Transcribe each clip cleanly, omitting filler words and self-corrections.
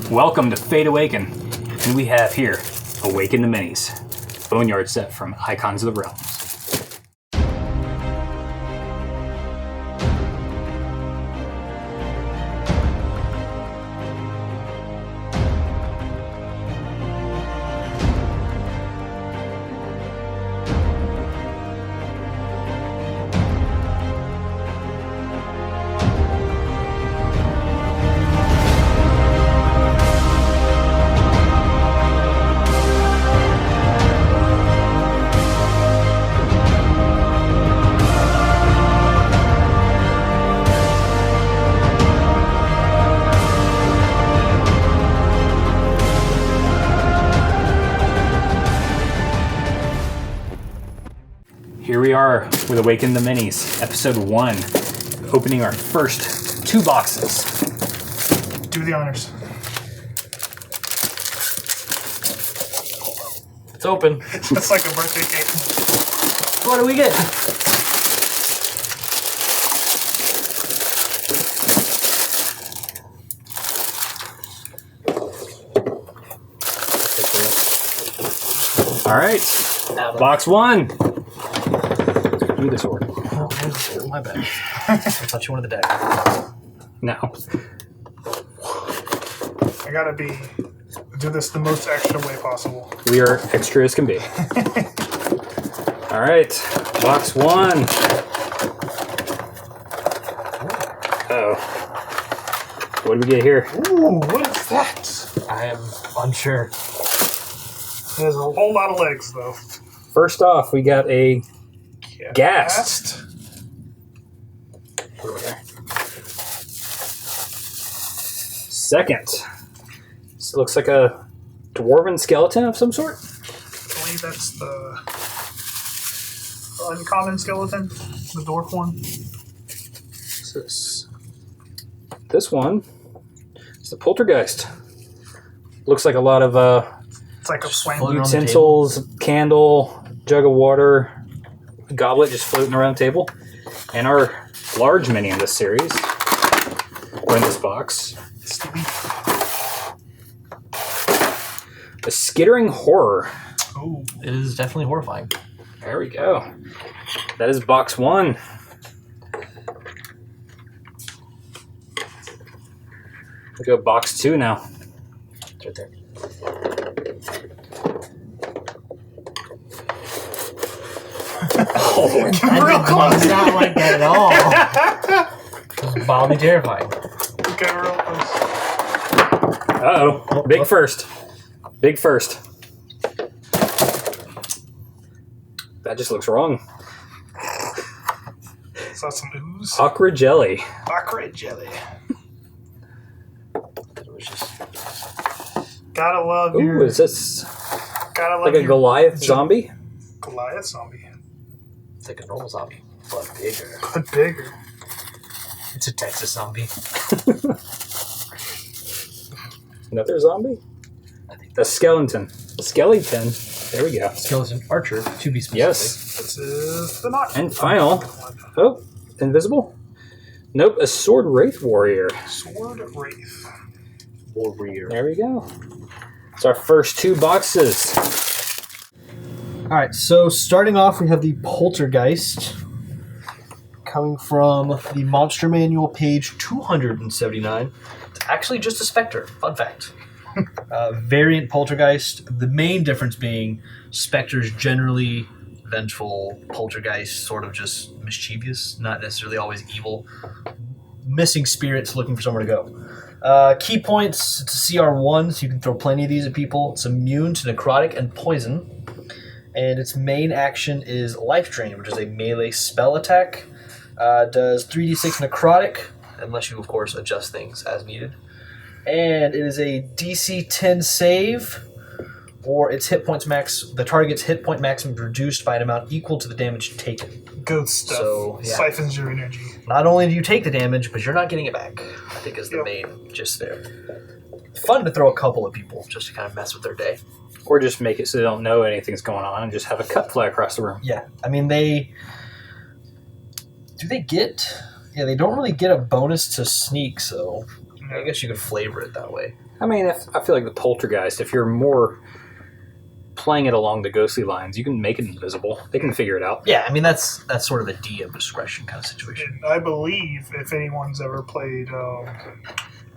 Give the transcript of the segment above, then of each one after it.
Welcome to Fate Awaken, and we have here Awaken the Minis, Boneyard set from Icons of the Realms. Here we are with Awaken the Minis, episode 1, opening our first 2 boxes. Do the honors. It's open. It's like a birthday cake. What do we get? All right, box 1. Give me the sword. Oh, my bad. I thought you wanted the dagger. No. I gotta do this the most extra way possible. We are extra as can be. All right, box 1. Uh-oh. What do we get here? Ooh, what is that? I am unsure. There's a whole lot of legs, though. First off, we got a Ghast. Second, this looks like a dwarven skeleton of some sort. I believe that's the uncommon skeleton, the dwarf one. This one is the Poltergeist. Looks like a lot of It's like a swing. utensils, candle, jug of water, goblet just floating around the table. And our large mini in this series, or in this box, the Skittering Horror. Ooh. It is definitely horrifying. There we go. That is box 1. We go box 2 now. It's right there. Oh, Real close. It's not like that at all. Wildly terrifying. Okay, real close. uh-oh. Big first. Big first. That just looks wrong. Is that some ooze? Okra Jelly. Okra Jelly. It was just... Gotta love Ooh, your... is this Gotta love like a your Goliath zombie? Goliath zombie. It's like a normal zombie, but bigger. But bigger. It's a Texas zombie. Another zombie? I think A skeleton. A skeleton. There we go. skeleton archer, to be specific. Yes. This is the not. And final. Oh, invisible? Nope, a sword wraith warrior. Sword Wraith. Warrior. There we go. It's our first 2 boxes. Alright, so starting off, we have the Poltergeist coming from the Monster Manual, page 279. It's actually just a Spectre. Fun fact. Variant Poltergeist, the main difference being Spectre's generally vengeful, Poltergeist sort of just mischievous, not necessarily always evil. Missing spirits looking for somewhere to go. Key points, it's a CR1, so you can throw plenty of these at people. It's immune to necrotic and poison. And its main action is Life Drain, which is a melee spell attack. Does 3d6 necrotic, unless you, of course, adjust things as needed. And it is a DC 10 save, or its hit points max. The target's hit point maximum reduced by an amount equal to the damage taken. Good stuff. So, yeah. Siphons your energy. Not only do you take the damage, but you're not getting it back, I think is the main gist there. Fun to throw a couple at people, just to kind of mess with their day. Or just make it so they don't know anything's going on and just have a cut fly across the room. Yeah, I mean, they don't really get a bonus to sneak, so I guess you could flavor it that way. I mean, I feel like the Poltergeist, if you're more playing it along the ghostly lines, you can make it invisible. They can figure it out. Yeah, I mean, that's sort of a DM discretion kind of situation. And I believe if anyone's ever played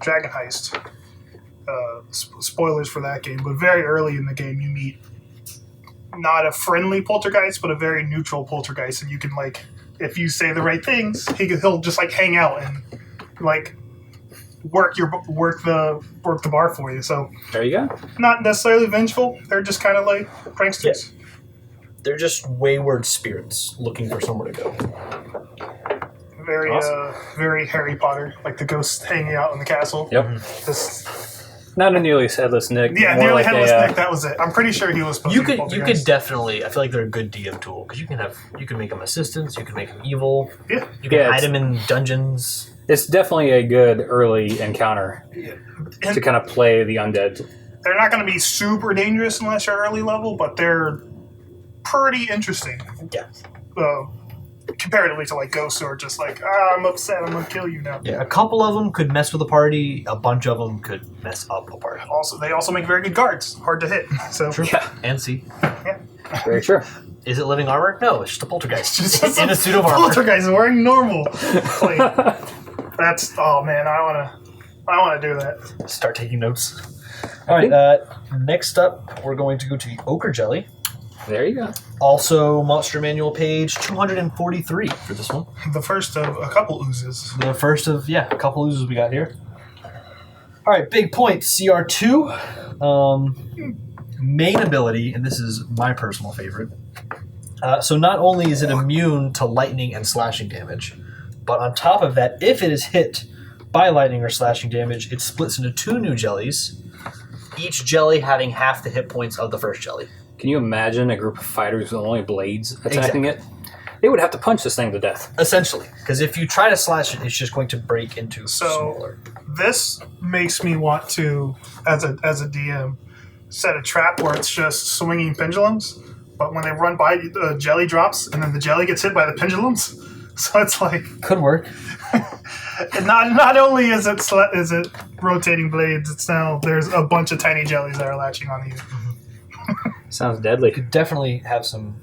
Dragon Heist, spoilers for that game, but very early in the game you meet not a friendly poltergeist, but a very neutral poltergeist, and you can, like, if you say the right things, he'll just, like, hang out and, like, work the bar for you. So There you go. not necessarily vengeful. They're just kind of like pranksters. Yeah. They're just wayward spirits looking for somewhere to go. Very Awesome. very Harry Potter, like the ghost hanging out in the castle. Yep. Just, Not a nearly headless Nick. yeah, more nearly like headless a, Nick. That was it. I'm pretty sure he was supposed You to be could Poltergeist. definitely. I feel like they're a good DM tool because you can make them assistants. You can make them evil. Yeah. You can Yeah, hide it's- them in dungeons. It's definitely a good early encounter And to kind of play the undead. they're not going to be super dangerous unless you're early level, but they're pretty interesting. Yeah. Comparatively to like ghosts who are just like, I'm upset, I'm going to kill you now. Yeah, a couple of them could mess with a party. A bunch of them could mess up a party. Also, they also make very good guards, hard to hit. So True. Yeah. And see, Very true. is it living armor? No, it's just a poltergeist just in a suit of armor. Poltergeist wearing normal. Like, that's man, I wanna do that. Start taking notes. All right. Next up, we're going to go to the Okra Jelly. There you go. Also, Monster Manual page 243 for this one. The first of a couple oozes. The first of, a couple oozes we got here. All right, big point, CR2. Main ability, and this is my personal favorite. So not only is it immune to lightning and slashing damage, but on top of that, if it is hit by lightning or slashing damage, it splits into 2 new jellies, each jelly having half the hit points of the first jelly. Can you imagine a group of fighters with only blades attacking it? They would have to punch this thing to death. Essentially, because if you try to slash it, it's just going to break into So- smaller. This makes me want to, as a DM, set a trap where it's just swinging pendulums, but when they run by, the jelly drops, and then the jelly gets hit by the pendulums. So it's like, Could work. and not only is it rotating blades, it's now there's a bunch of tiny jellies that are latching on you. Sounds deadly. Could definitely have some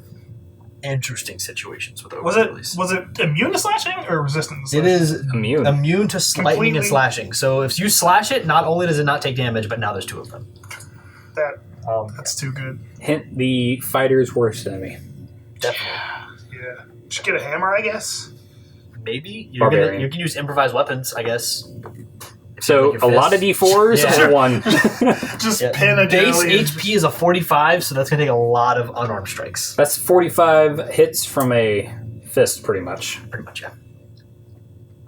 interesting situations with Was Okra it jellies. immune to slashing or resistant to It slashing? is Immune. immune to lightning Completely. and slashing. So if you slash it, not only does it not take damage, but now there's 2 of them. That's too good. Hint the fighter's worst enemy. Definitely. Yeah. Just get a hammer, I guess. Maybe Barbarian. you can use improvised weapons, I guess. If So you have, a like, your lot of fist. D4s Yeah. or one. Just Yeah. pin a Base jelly. and HP is a 45, so that's gonna take a lot of unarmed strikes. That's 45 hits from a fist, pretty much. Pretty much, yeah.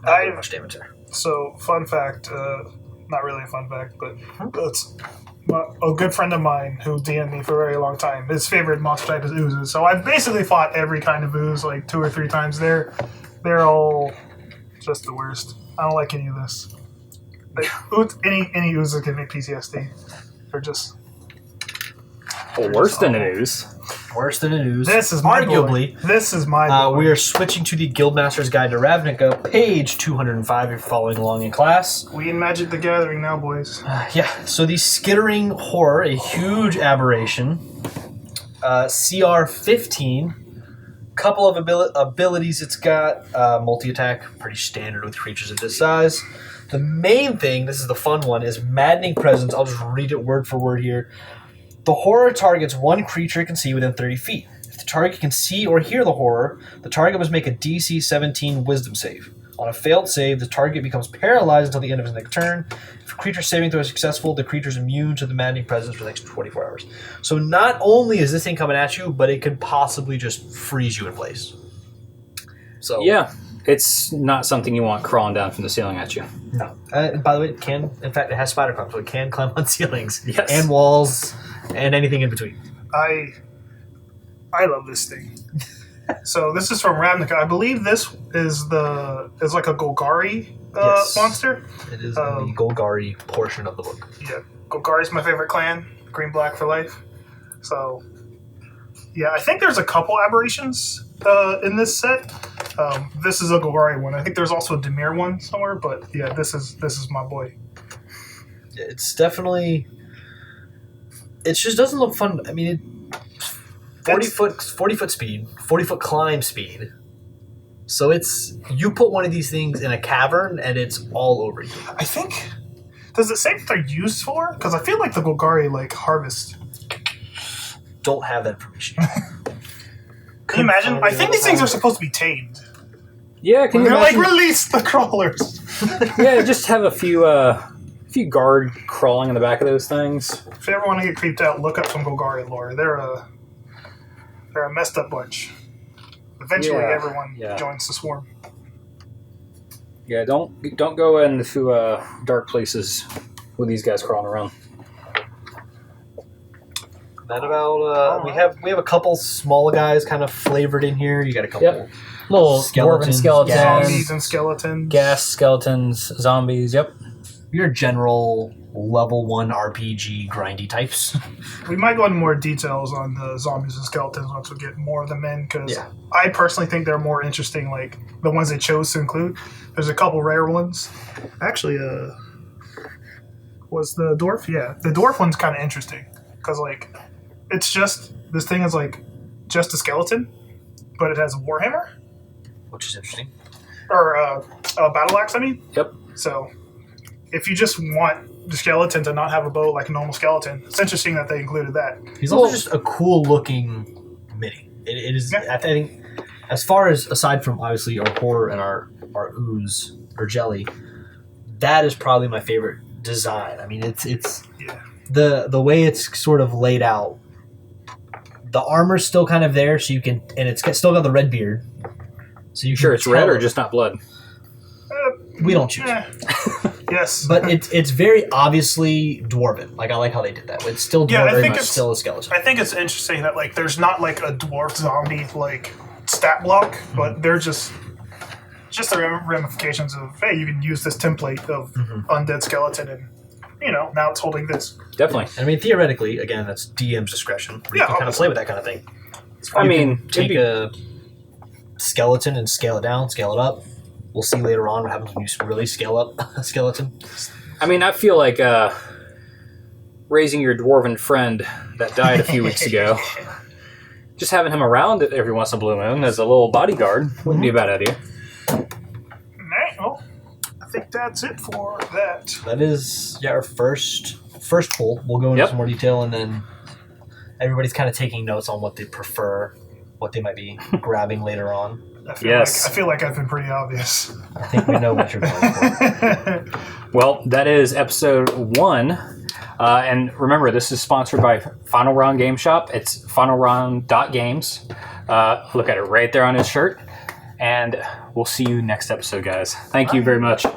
I- Not very much damage there. So, fun fact, not really a fun fact, but it's a good friend of mine who DM'd me for a very long time. His favorite monster type is oozes. So I've basically fought every kind of ooze like 2 or 3 times. They're all just the worst. I don't like any of this. Like, any oozes give me PTSD. They're just... Worse than an ooze. Worse than an ooze. This is my arguably. boy. This is my boy. We are switching to the Guildmaster's Guide to Ravnica, page 205 if you're following along in class. We in Magic the Gathering now, boys. Yeah, so the Skittering Horror, a huge aberration. CR 15. Couple of abilities it's got. Multi-attack, pretty standard with creatures of this size. The main thing, this is the fun one, is Maddening Presence. I'll just read it word for word here. The horror targets one creature it can see within 30 feet. If the target can see or hear the horror, the target must make a DC 17 Wisdom save. On a failed save, the target becomes paralyzed until the end of his next turn. If a creature saving throw is successful, the creature is immune to the maddening presence for the next 24 hours. So not only is this thing coming at you, but it could possibly just freeze you in place. So Yeah, it's not something you want crawling down from the ceiling at you. no. By the way, it has spider climb, so it can climb on ceilings Yes. and walls and anything in between. I love this thing. So this is from Ravnica. I believe this is like a Golgari Yes. monster. It is in the Golgari portion of the book. Yeah, Golgari's my favorite clan. Green black for life. So yeah, I think there's a couple aberrations in this set. This is a Golgari one. I think there's also a Demir one somewhere, but yeah, this is my boy. It's definitely. It just doesn't look fun. I mean, 40 foot speed, 40 foot climb speed. So it's you put one of these things in a cavern and it's all over you. I think. Does it say what they're used for? Because I feel like the Golgari like harvest. Don't have that information. Can you imagine? I think these things are supposed to be tamed. Yeah, can you They're like imagine? release the crawlers. Yeah, just have a few guard crawling in the back of those things. If you ever want to get creeped out, look up some Golgari lore. They're a messed up bunch. Eventually, everyone joins the swarm. Yeah, don't go into dark places with these guys crawling around. That about we have a couple small guys kind of flavored in here. You got a couple Little dwarven skeletons, skeletons, Zombies and skeletons. Gas, skeletons, zombies, yep. your general level 1 RPG grindy types. We might go into more details on the zombies and skeletons once we get more of them in, because I personally think they're more interesting, like the ones they chose to include. There's a couple rare ones. Actually, was the dwarf? Yeah, the dwarf one's kind of interesting, because like it's just, this thing is like just a skeleton, but it has a warhammer. Which is interesting. Or a battle axe, I mean. Yep. So if you just want the skeleton to not have a bow like a normal skeleton, it's interesting that they included that. He's also just a cool looking mini. It is. I think, as far as aside from obviously our horror and our ooze or jelly, that is probably my favorite design. I mean, it's the way it's sort of laid out. The armor's still kind of there, so you can, and it's still got the red beard. So you Sure, it's red or just not blood? We don't choose. Yes, but it's very obviously dwarven. Like I like how they did that. It's still dwarven, very much still a skeleton. I think it's interesting that like there's not like a dwarf zombie like stat block, but they're just the ramifications of, hey, you can use this template of undead skeleton, and now it's holding this. Definitely. I mean, theoretically, again, that's DM's discretion. You can kind of play with that kind of thing. I mean, you can take a skeleton and scale it down, scale it up. We'll see later on what happens when you really scale up a skeleton. I mean, I feel like raising your dwarven friend that died a few weeks ago, just having him around every once in a blue moon as a little bodyguard wouldn't be a bad idea. All right, well, I think that's it for that. That is our first pull. We'll go into some more detail, and then everybody's kind of taking notes on what they prefer, what they might be grabbing later on. I feel like I've been pretty obvious. I think we know what you're going for. Well, that is episode 1. And remember, this is sponsored by Final Round Game Shop. It's finalround.games. Look at it right there on his shirt. And we'll see you next episode, guys. Thank you very much.